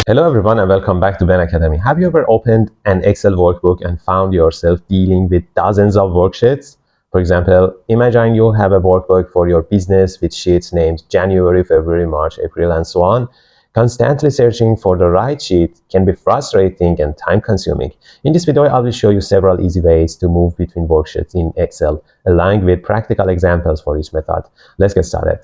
Hello everyone and welcome back to Ben Academy. Have you ever opened an Excel workbook and found yourself dealing with dozens of worksheets? For example, imagine you have a workbook for your business with sheets named January, February, March, April, and so on. Constantly searching for the right sheet can be frustrating and time-consuming. In this video, I will show you several easy ways to move between worksheets in Excel, along with practical examples for each method. Let's get started.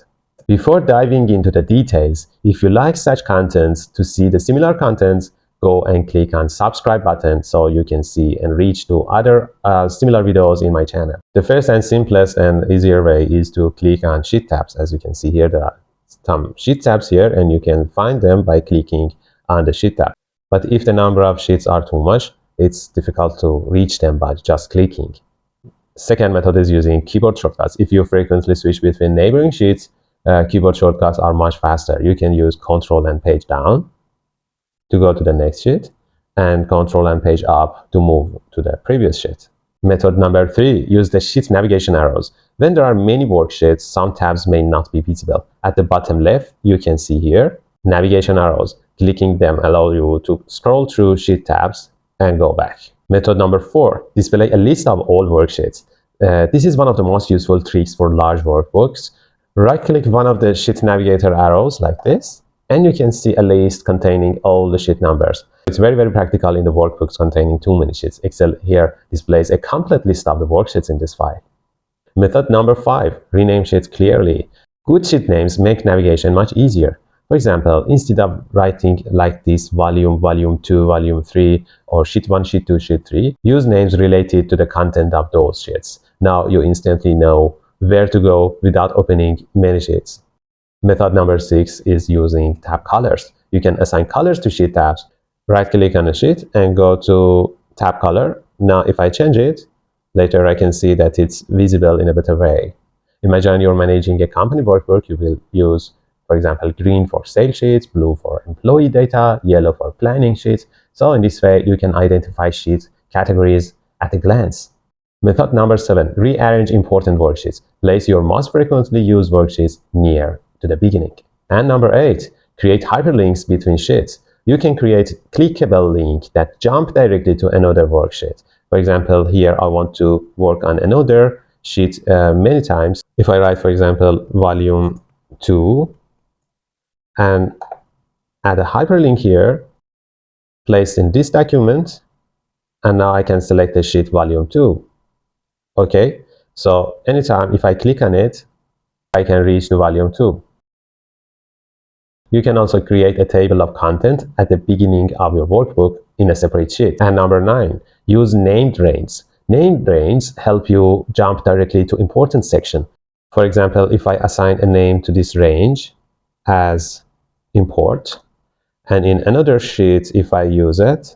Before diving into the details, if you like such contents, to see the similar contents, go and click on subscribe button so you can see and reach to other similar videos in my channel. The first and simplest and easier way is to click on sheet tabs. As you can see here, there are some sheet tabs here and you can find them by clicking on the sheet tab. But if the number of sheets are too much, it's difficult to reach them by just clicking. Second method is using keyboard shortcuts. If you frequently switch between neighboring sheets, keyboard shortcuts are much faster. You can use Ctrl and page down to go to the next sheet and Ctrl and page up to move to the previous sheet. Method number 3, use the sheet navigation arrows. When there are many worksheets, some tabs may not be visible. At the bottom left, you can see here navigation arrows. Clicking them allows you to scroll through sheet tabs and go back. Method number 4, display a list of all worksheets. This is one of the most useful tricks for large workbooks. Right-click one of the sheet navigator arrows like this, and you can see a list containing all the sheet numbers. It's very practical in the workbooks containing too many sheets. Excel here displays a complete list of the worksheets in this file. Method number 5, rename sheets clearly. Good sheet names make navigation much easier. For example, instead of writing like this volume 2, volume 3, or sheet 1, sheet 2, sheet 3, use names related to the content of those sheets. Now you instantly know where to go without opening many sheets. Method number 6 is using tab colors. You can assign colors to sheet tabs. Right-click on a sheet and go to tab color. Now if I change it, later I can see that it's visible in a better way. Imagine you're managing a company workbook. You will use, for example, green for sales sheets, blue for employee data, yellow for planning sheets. So in this way, you can identify sheet categories at a glance. Method number 7, rearrange important worksheets. Place your most frequently used worksheets near to the beginning. And number 8, create hyperlinks between sheets. You can create clickable links that jump directly to another worksheet. For example, here I want to work on another sheet many times. If I write, for example, volume 2 and add a hyperlink here, placed in this document, and now I can select the sheet volume 2. Okay, so anytime if I click on it, I can reach the volume 2. You can also create a table of content at the beginning of your workbook in a separate sheet. And number 9, use named ranges. Named ranges help you jump directly to important section. For example, if I assign a name to this range as import, and in another sheet, if I use it,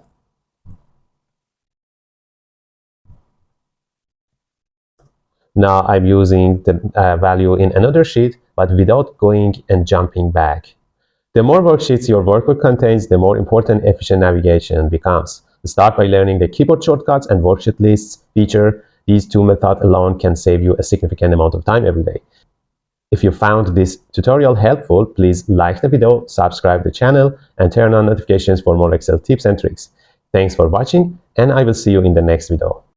now I'm using the value in another sheet, but without going and jumping back. The more worksheets your workbook contains, the more important efficient navigation becomes. Start by learning the keyboard shortcuts and worksheet lists feature. These two methods alone can save you a significant amount of time every day. If you found this tutorial helpful, please like the video, subscribe the channel, and turn on notifications for more Excel tips and tricks. Thanks for watching, and I will see you in the next video.